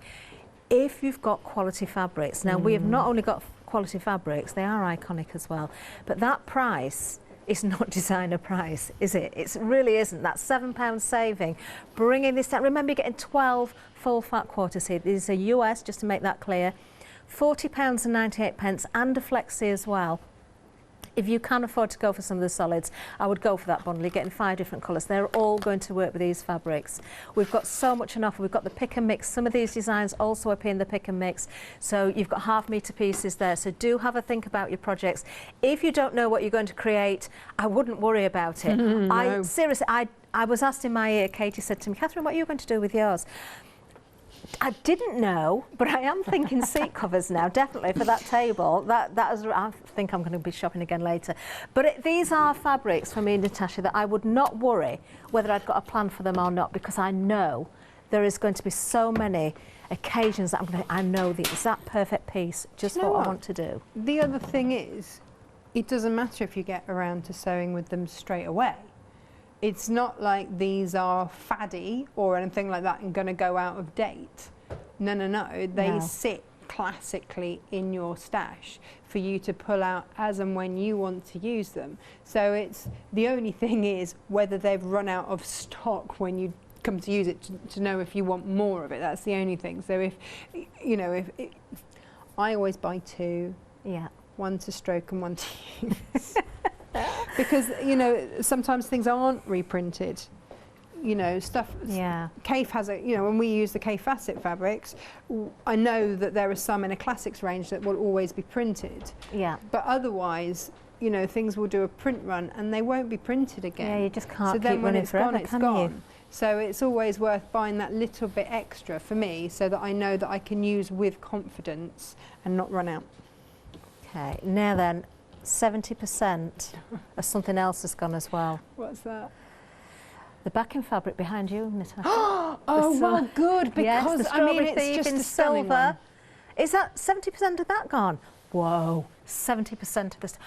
if you've got quality fabrics. Now we have not only got quality fabrics, they are iconic as well, but that price is not designer price, is it? It really isn't. That £7 saving, bringing this down. Remember, you're getting 12 full fat quarters here. These are US, just to make that clear. £40.98 and a flexi as well. If you can afford to go for some of the solids, I would go for that bundle. You're getting 5 different colours. They're all going to work with these fabrics. We've got so much on offer. We've got the pick and mix. Some of these designs also appear in the pick and mix. So you've got half-metre pieces there. So do have a think about your projects. If you don't know what you're going to create, I wouldn't worry about it. No. Seriously, I was asked in my ear, Katie said to me, Catherine, what are you going to do with yours? I didn't know, but I am thinking seat covers now, definitely for that table. I think I'm going to be shopping again later. But these are fabrics for me, Natasha, that I would not worry whether I'd got a plan for them or not, because I know there is going to be so many occasions that I know the exact perfect piece, just what I want to do. The other thing is, it doesn't matter if you get around to sewing with them straight away. It's not like these are faddy or anything like that and going to go out of date. No, no, no. They sit classically in your stash for you to pull out as and when you want to use them. So it's the only thing is whether they've run out of stock when you come to use it, to know if you want more of it. That's the only thing. So if, you know, I always buy 2, one to stroke and one to use. Because, you know, sometimes things aren't reprinted. You know, stuff. Kaffe has a, you know, when we use the Kaffe facet fabrics, I know that there are some in a classics range that will always be printed. Yeah. But otherwise, you know, things will do a print run and they won't be printed again. Yeah, you just can't so keep then when running it's forever, gone, it's can gone. you? So it's always worth buying that little bit extra for me, so that I know that I can use with confidence and not run out. Okay, now then, 70% of something else has gone as well. What's that? The backing fabric behind you, Natasha. Oh, well, good, because yes, I mean, it's just in a stunning silver. one. Is that 70% of that gone? Whoa, 70% of this.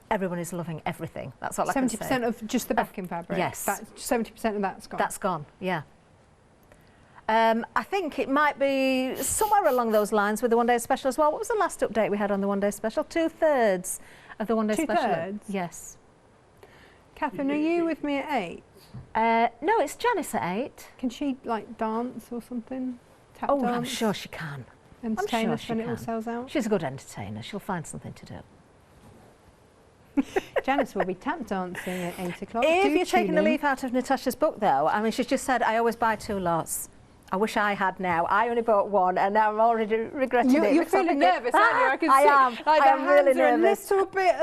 Everyone is loving everything. That's all I can say. 70% of just the backing fabric? Yes. 70% of that's gone? That's gone, yeah. I think it might be somewhere along those lines with the one day special as well. What was the last update we had on the one day special? 2/3 of the one day special. 2/3? Yes. Catherine, are you with me at 8? No, it's Janice at 8. Can she like dance or something? Tap Oh, dance? I'm sure she can. Entertain us sure when she it all can. sells out? She's a good entertainer. She'll find something to do. Janice will be tap dancing at 8 o'clock. If you're taking a leaf out of Natasha's book, though, I mean, she's just said, I always buy 2 lots. I wish I had now. I only bought one and now I'm already regretting it. You're feeling nervous, aren't you? I can see. I am really nervous. A little bit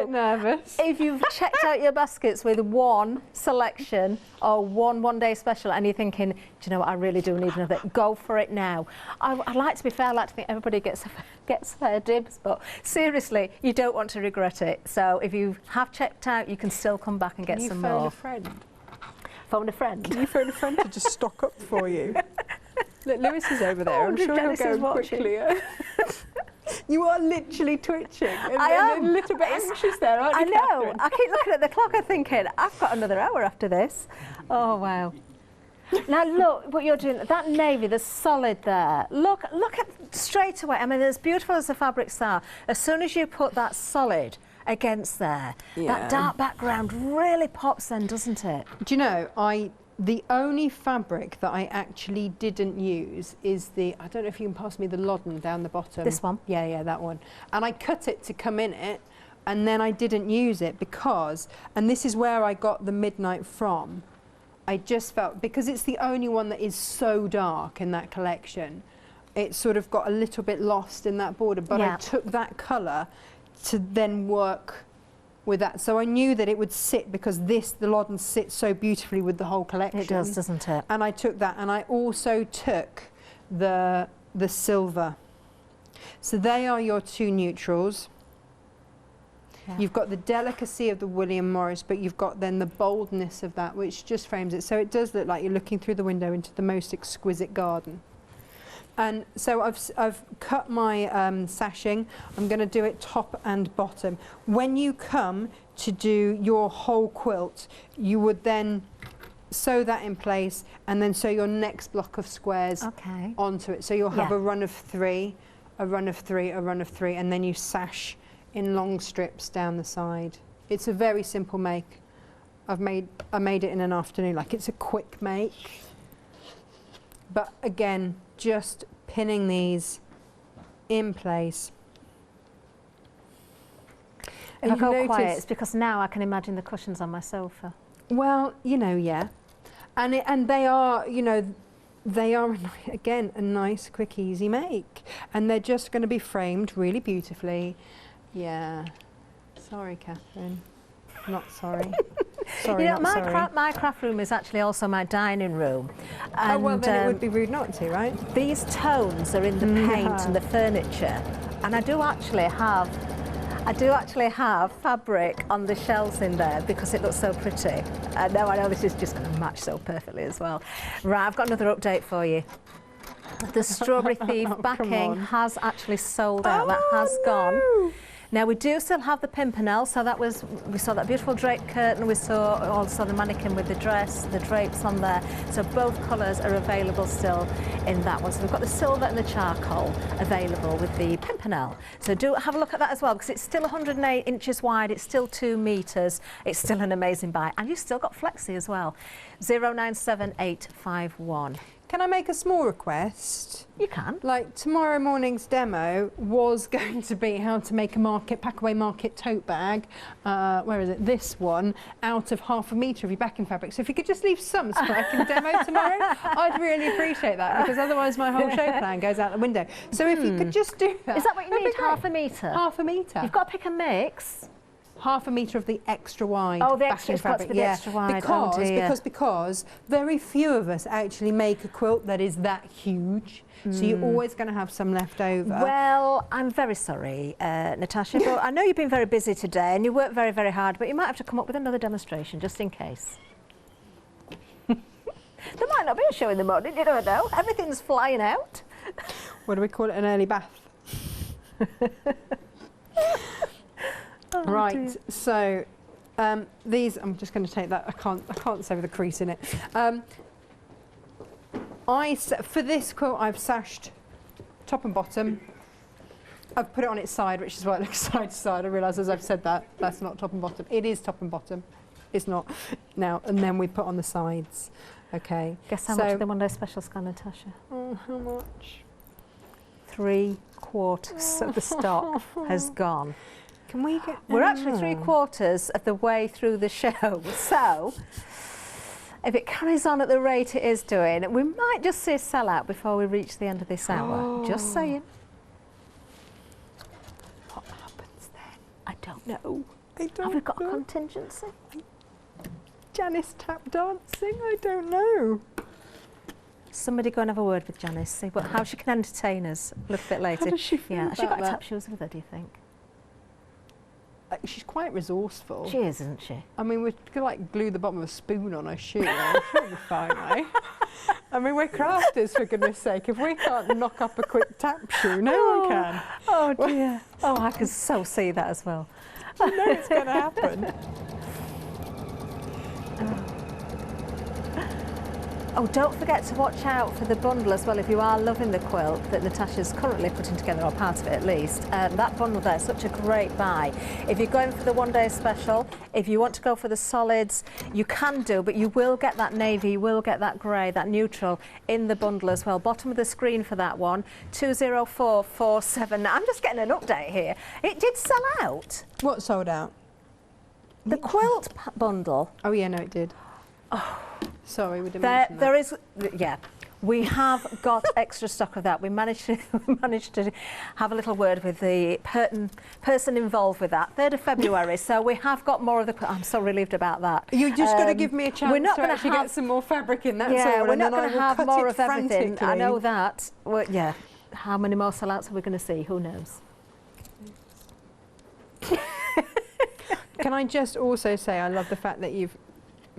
nervous. If you've checked out your baskets with one selection or one day special and you're thinking, do you know what, I really do need another, go for it now. I like to be fair, I like to think everybody gets fair dibs, but seriously, you don't want to regret it. So if you have checked out, you can still come back and get some more. Can you phone a friend? Phone a friend? Can you phone a friend to just stock up for you? Look, Lewis is over there. I'm sure he'll go quickly. You are literally twitching. I am. A little bit anxious there, aren't you, I know. Catherine? I keep looking at the clock and thinking, I've got another hour after this. Oh, wow. Now look what you're doing, that navy, the solid there. Look at straight away. I mean, as beautiful as the fabrics are, as soon as you put that solid against there, that dark background really pops then, doesn't it? Do you know, the only fabric that I actually didn't use is I don't know if you can pass me the Loddon down the bottom. This one? Yeah, that one. And I cut it to come in it, and then I didn't use it because, and this is where I got the Midnight from, I just felt, because it's the only one that is so dark in that collection, it sort of got a little bit lost in that border, but I took that colour to then work with that. So I knew that it would sit, because the Loddon sits so beautifully with the whole collection. It does, doesn't it? And I took that, and I also took the silver. So they are your two neutrals. Yeah. You've got the delicacy of the William Morris, but you've got then the boldness of that, which just frames it. So it does look like you're looking through the window into the most exquisite garden. And so I've cut my sashing. I'm going to do it top and bottom. When you come to do your whole quilt, you would then sew that in place and then sew your next block of squares onto it. So you'll have a run of 3, a run of 3, a run of 3, and then you sash in long strips down the side. It's a very simple make. I made it in an afternoon, like it's a quick make. But again, just pinning these in place. If I go quiet, it's because now I can imagine the cushions on my sofa. Well, you know, yeah. And they are, you know, they are, again, a nice, quick, easy make. And they're just going to be framed really beautifully. Yeah. Sorry, Catherine. Not sorry. Sorry, you know, not sorry. My craft room is actually also my dining room. And, oh, well, then it would be rude not to, right? These tones are in the paint and the furniture. And I do actually have fabric on the shelves in there because it looks so pretty. And now I know this is just going to match so perfectly as well. Right, I've got another update for you. The Strawberry Thief backing has actually sold out. That has gone. Now we do still have the pimpernel, so we saw that beautiful draped curtain, we saw also the mannequin with the dress, the drapes on there, so both colours are available still in that one. So we've got the silver and the charcoal available with the pimpernel. So do have a look at that as well, because it's still 108 inches wide, it's still 2 metres, it's still an amazing buy, and you've still got flexi as well. 097851. Can I make a small request? You can. Like tomorrow morning's demo was going to be how to make a pack-away market tote bag, where is it, this one, out of 1/2 metre of your backing fabric. So if you could just leave some so I can demo tomorrow, I'd really appreciate that, because otherwise my whole show plan goes out the window. So if you could just do that. Is that what you need, 1/2 metre? 1/2 metre. You've got to pick and mix. 1/2 metre of the extra wide. Oh, the extra, fabric. the extra wide. Because very few of us actually make a quilt that is that huge. So you're always going to have some left over. Well, I'm very sorry, Natasha, but I know you've been very busy today and you work very, very hard, but you might have to come up with another demonstration just in case. There might not be a show in the morning, you don't know. Everything's flying out. What do we call it? An early bath. Oh, right, dear. so these, I'm just going to take that, I can't sew the crease in it. For this quilt I've sashed top and bottom. I've put it on its side, which is why it looks side to side. I realise as I've said that's not top and bottom. It is top and bottom. It's not now. And then we put on the sides. Okay. Guess how much of the one day special's gone, Natasha? Oh, how much? 3/4 of the stock has gone. Can we get? We're actually 3/4 of the way through the show, so if it carries on at the rate it is doing, we might just see a sellout before we reach the end of this hour. Just saying. What happens then? I don't know. I don't Have we got know. a contingency? Janice tap dancing? I don't know. Somebody go and have a word with Janice, see how she can entertain us a little bit later. How does she feel Yeah, has she got about a tap that? shoes with her, do you think? She's quite resourceful. She is, isn't she? I mean, we could like glue the bottom of a spoon on her shoe. She'll be fine, eh? I mean, we're crafters, for goodness sake. If we can't knock up a quick tap shoe, no one can. Oh dear. Oh, I can so see that as well. You know it's going to happen. Oh, don't forget to watch out for the bundle as well if you are loving the quilt that Natasha's currently putting together, or part of it at least. That bundle there is such a great buy. If you're going for the one-day special, if you want to go for the solids, you can do, but you will get that navy, you will get that grey, that neutral in the bundle as well. Bottom of the screen for that one, 20447. I'm just getting an update here. It did sell out. What sold out? The quilt bundle. Oh, yeah, no, it did. Oh. Sorry, we didn't mention that. There is, yeah. We have got extra stock of that. We managed to have a little word with the person involved with that, 3rd of February. So we have got more of the. I'm so relieved about that. You just got to give me a chance we're not to going actually get some more fabric in. That's yeah, all. we're and not then going to I will have cut more it of everything. I know frantically. that. Well, yeah. How many more sellouts are we going to see? Who knows? Can I just also say I love the fact that you've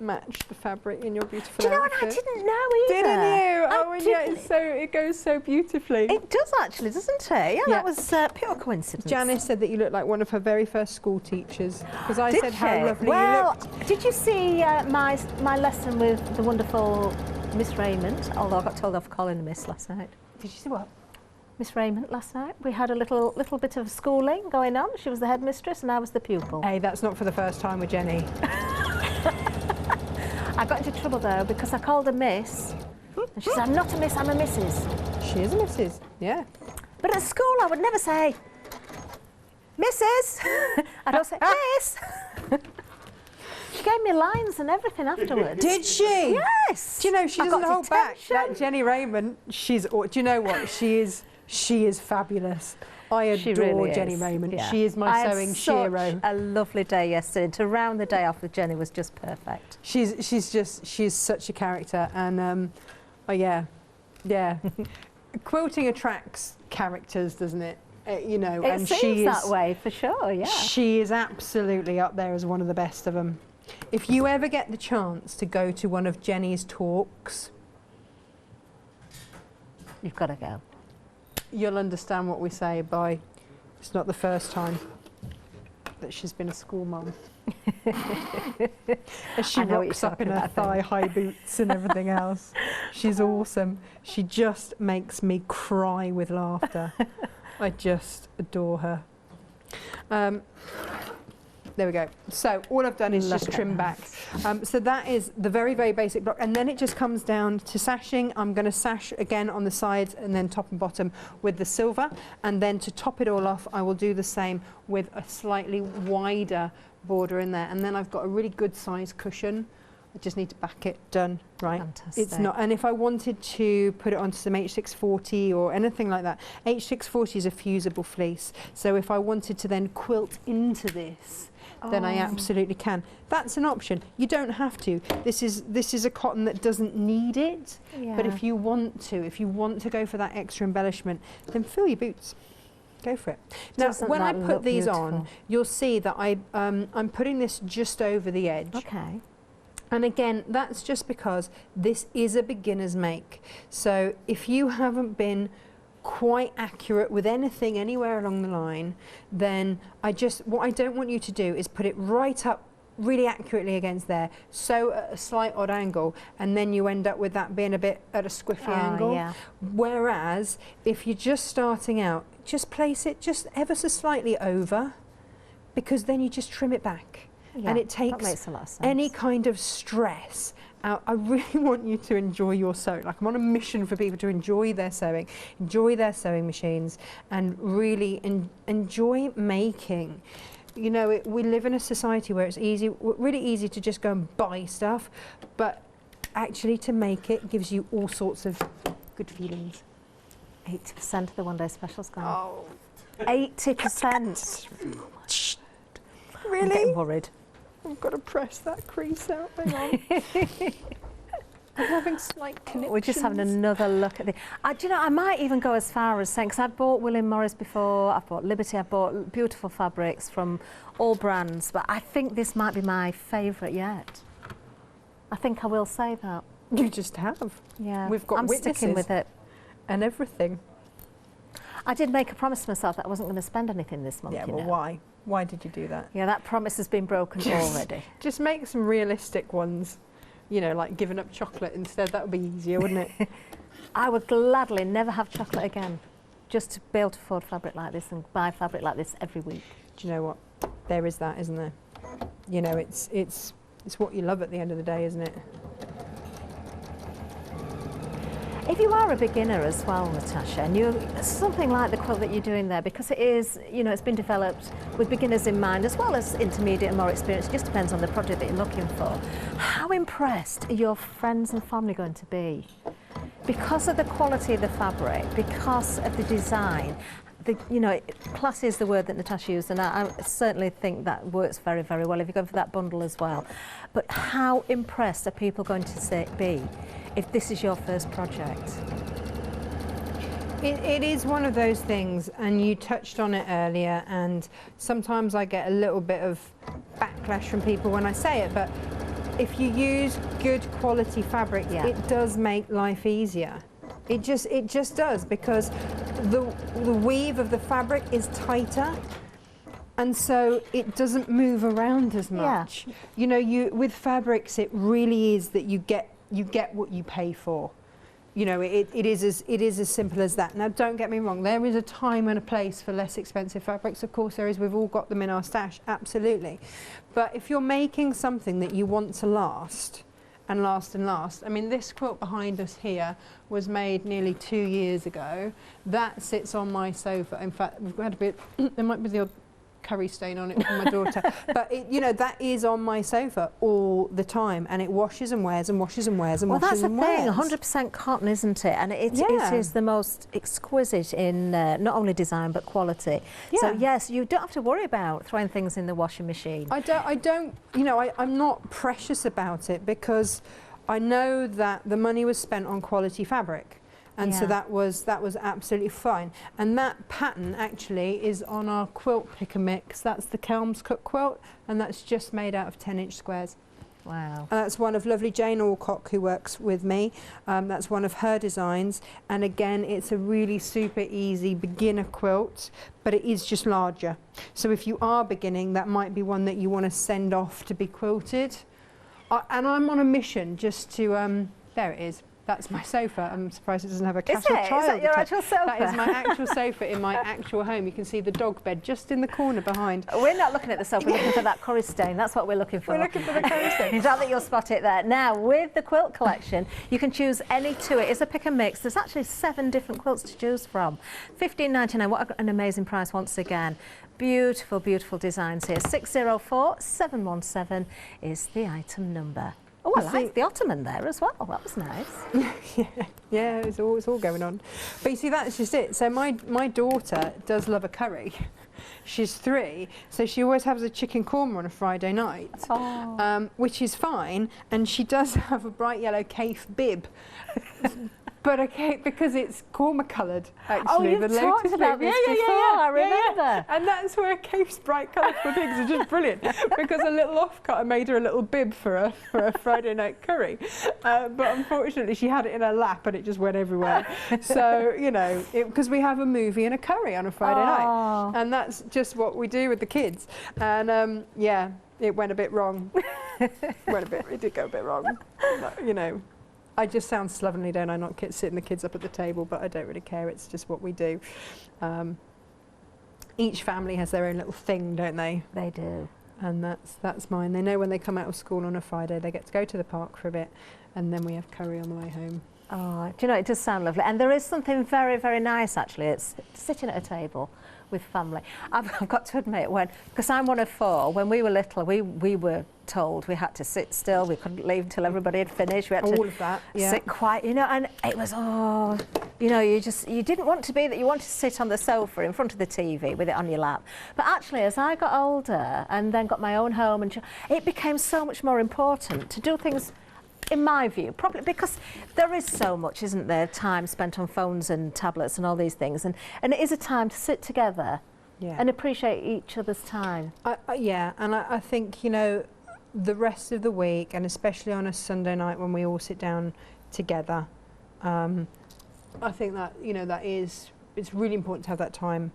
matched the fabric in your beautiful Do you know what? I outfit. didn't know either. Didn't you? I Oh, and yet didn't. it's so, it goes so beautifully. It does actually, doesn't it? Yeah, Yeah. that was pure coincidence. Janice said that you look like one of her very first school teachers because I Did said how she? lovely Well, you looked. did you see my lesson with the wonderful Miss Raymond? Although I got told off calling her Miss last night. Did you see what? Miss Raymond last night. We had a little bit of schooling going on. She was the headmistress and I was the pupil. Hey, that's not for the first time with Jenny. I got into trouble though because I called her Miss, and she said, "I'm not a Miss, I'm a Mrs." She is a Mrs. Yeah. But at school, I would never say Mrs. I don't say Miss. She gave me lines and everything afterwards. Did she? Yes. Do you know she I doesn't got hold back? detention. That Jenny Raymond, she's. Do you know what? She is fabulous. I She adore really Jenny is. Raymond. Yeah. She is I my had sewing such hero. a lovely day yesterday. To round the day off with Jenny was just perfect. She's such a character, and oh yeah. Quilting attracts characters, doesn't it? You know, It and seems she that is. way for sure. Yeah. She is absolutely up there as one of the best of them. If you ever get the chance to go to one of Jenny's talks, You've got to go. you'll understand what we say by it's not the first time that she's been a school mum. As she I know what rocks you're up in talking her about, I think. thigh-high boots and everything else. She's awesome. She just makes me cry with laughter. I just adore her. There we go. So all I've done is Look just at trim back. So that is the very, very basic block. And then it just comes down to sashing. I'm going to sash again on the sides and then top and bottom with the silver. And then to top it all off, I will do the same with a slightly wider border in there. And then I've got a really good size cushion. I just need to back it done right. Fantastic. It's not, and if I wanted to put it onto some H640 or anything like that, H640 is a fusible fleece. So if I wanted to then quilt into this, then I absolutely can. That's an option. You don't have to. This is a cotton that doesn't need it. Yeah. But if you want to go for that extra embellishment, then fill your boots. Go for it. Now, Doesn't when I that put look these beautiful? on, you'll see that I'm putting this just over the edge. Okay. And again, that's just because this is a beginner's make. So if you haven't been quite accurate with anything anywhere along the line, then what I don't want you to do is put it right up really accurately against there, so at a slight odd angle, and then you end up with that being a bit at a squiffy angle. Yeah. Whereas if you're just starting out, just place it just ever so slightly over, because then you just trim it back. Yeah, And it that takes makes a lot of sense. any kind of stress out. I really want you to enjoy your sewing. Like, I'm on a mission for people to enjoy their sewing machines, and really enjoy making. You know, we live in a society where it's really easy to just go and buy stuff, but actually to make it gives you all sorts of good feelings. 80% of the one day special's gone. Oh, 80%. really? I'm getting worried. I've got to press that crease out. Hang on. I'm having slight connections. We're just having another look at the... do you know, I might even go as far as saying, because I've bought William Morris before, I've bought Liberty, I've bought beautiful fabrics from all brands, but I think this might be my favourite yet. I think I will say that. You just have. Yeah. We've got I'm witnesses sticking with it. and everything. I did make a promise to myself that I wasn't going to spend anything this month. Yeah, you well, know. why? Why did you do that? Yeah, that promise has been broken already. Just make some realistic ones. You know, like giving up chocolate instead. That would be easier, wouldn't it? I would gladly never have chocolate again, just to be able to afford fabric like this and buy fabric like this every week. Do you know what? There is that, isn't there? You know, it's what you love at the end of the day, isn't it? If you are a beginner as well, Natasha, and you're something like the quilt that you're doing there, because it is, you know, it's been developed with beginners in mind as well as intermediate and more experienced, it just depends on the project that you're looking for. How impressed are your friends and family going to be? Because of the quality of the fabric, because of the design, you know, classy is the word that Natasha used, and I certainly think that works very, very well if you're going for that bundle as well. But how impressed are people going to be if this is your first project? It is one of those things, and you touched on it earlier, and sometimes I get a little bit of backlash from people when I say it, but if you use good quality fabric, it does make life easier. It just does, because the weave of the fabric is tighter, and so it doesn't move around as much. Yeah. You know, with fabrics, it really is that you get what you pay for. You know, it is as simple as that. Now, don't get me wrong, there is a time and a place for less expensive fabrics. Of course there is, we've all got them in our stash, absolutely. But if you're making something that you want to last, and last and last. I mean, this quilt behind us here was made nearly 2 years ago. That sits on my sofa. In fact, we've had a bit, there might be the odd curry stain on it from my daughter. But, you know, that is on my sofa all the time. And it washes and wears and washes and wears and washes and wears. Well, that's the thing, 100% cotton, isn't it? And it is the most exquisite in not only design but quality. Yeah. So, yes, you don't have to worry about throwing things in the washing machine. I don't, you know, I'm not precious about it, because I know that the money was spent on quality fabric. And so that was absolutely fine. And that pattern actually is on our quilt picker mix. That's the Kelmscook quilt, and that's just made out of 10-inch squares. Wow. And that's one of lovely Jane Alcock, who works with me. That's one of her designs. And again, it's a really super easy beginner quilt, but it is just larger. So if you are beginning, that might be one that you want to send off to be quilted. And I'm on a mission just to, there it is. That's my sofa. I'm surprised it doesn't have a cat or child. Is that your actual sofa? That is my actual sofa in my actual home. You can see the dog bed just in the corner behind. We're not looking at the sofa, we're looking for that curry stain. That's what we're looking for. We're looking for the curry stain. Is that you'll spot it there. Now, with the quilt collection, you can choose any two. It is a pick and mix. There's actually 7 different quilts to choose from. $15.99. What an amazing price once again. Beautiful, beautiful designs here. 604717 is the item number. Oh, I like the ottoman there as well. That was nice. Yeah, it's all going on. But you see, that's just it. So my daughter does love a curry. She's 3, so she always has a chicken korma on a Friday night, which is fine. And she does have a bright yellow Kaif bib. But okay, because it's korma coloured, actually. Oh, you've talked about this before, I remember. Yeah. And that's where Kaif's bright colourful things are just brilliant, because a little offcut made her a little bib for a Friday night curry. But unfortunately, she had it in her lap and it just went everywhere. So, you know, because we have a movie and a curry on a Friday night. And that's just what we do with the kids. And yeah, it went a bit wrong. It did go a bit wrong, you know. I just sound slovenly, don't I? Not sitting the kids up at the table, but I don't really care. It's just what we do. Each family has their own little thing, don't they? They do. And that's mine. They know when they come out of school on a Friday, they get to go to the park for a bit, and then we have curry on the way home. Oh, do you know, it does sound lovely. And there is something very, very nice, actually. It's sitting at a table with family. I've got to admit, because I'm one of 4, when we were little, we were told we had to sit still, we couldn't leave until everybody had finished, we had All to of that, yeah. sit quiet, you know, and it was, you didn't want to be that, you wanted to sit on the sofa in front of the TV with it on your lap. But actually, as I got older and then got my own home, and it became so much more important to do things, in my view, probably because there is so much, isn't there, time spent on phones and tablets and all these things, and it is a time to sit together and appreciate each other's time. Yeah, and I think, you know, the rest of the week, and especially on a Sunday night when we all sit down together, I think that, you know, it's really important to have that time,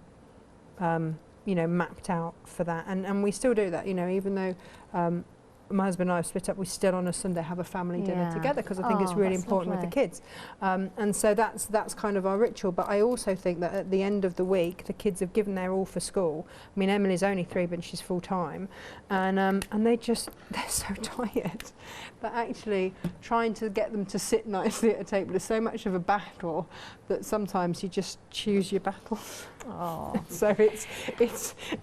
you know, mapped out for that, and we still do that, you know, even though my husband and I have split up, we still on a Sunday have a family dinner together, because I think it's really important with the kids. And so that's kind of our ritual. But I also think that at the end of the week, the kids have given their all for school. I mean, Emily's only 3, but she's full time, and they're so tired. But actually, trying to get them to sit nicely at a table is so much of a battle that sometimes you just choose your battles. Oh. So it's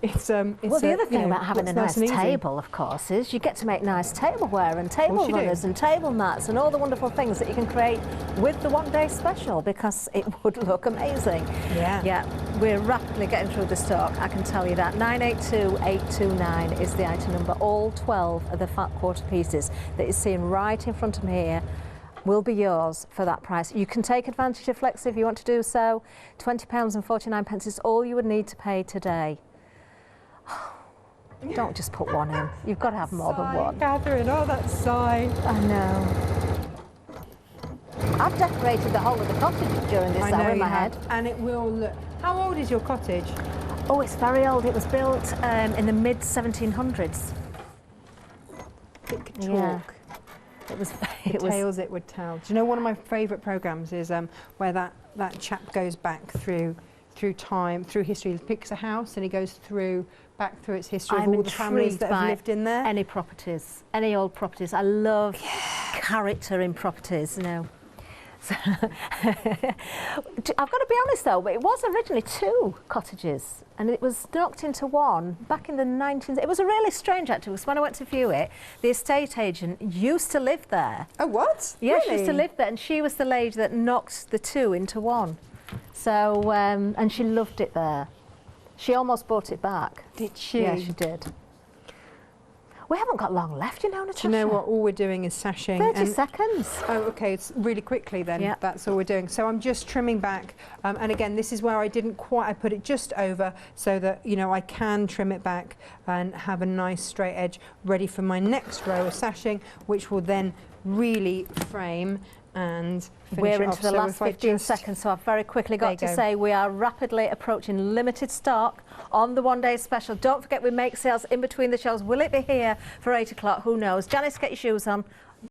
well, the other thing about having a nice table, of course, is you get to make nice tableware and table runners and table mats and all the wonderful things that you can create with the one-day special, because it would look amazing. Yeah, we're rapidly getting through the stock, I can tell you that. 982829 is the item number. All 12 of the fat quarter pieces that you're seeing right in front of me here will be yours for that price. You can take advantage of Flexi if you want to do so. £20.49 is all you would need to pay today. Don't just put one in. You've got to have more than one. Catherine, oh, that sigh. I know. I've decorated the whole of the cottage during this hour in my head. And it will look... How old is your cottage? Oh, it's very old. It was built in the mid-1700s. Thick chalk. Yeah. It was Tales it would tell. Do you know, one of my favourite programmes is where that chap goes back through time, through history. He picks a house and he goes back through its history of all the families that have lived in there. Any properties, any old properties. I love character in properties, you know. So I've got to be honest though, but it was originally 2 cottages and it was knocked into one back in the 19th. It was a really strange actually, because when I went to view it, the estate agent used to live there. Oh, what? Yeah, really? She used to live there, and she was the lady that knocked the 2 into one. So, and she loved it there. She almost bought it back. Did she? Yeah, she did. We haven't got long left, you know, Natasha. Do you know what? All we're doing is sashing. 30 seconds. Oh, okay. It's really quickly then. Yep. That's all we're doing. So I'm just trimming back. And again, this is where I didn't quite, I put it just over so that, you know, I can trim it back and have a nice straight edge ready for my next row of sashing, which will then really frame and we're into the last 15 seconds, so I've very quickly got to say we are rapidly approaching limited stock on the one-day special. Don't forget we make sales in between the shows. Will it be here for 8 o'clock? Who knows? Janice, get your shoes on.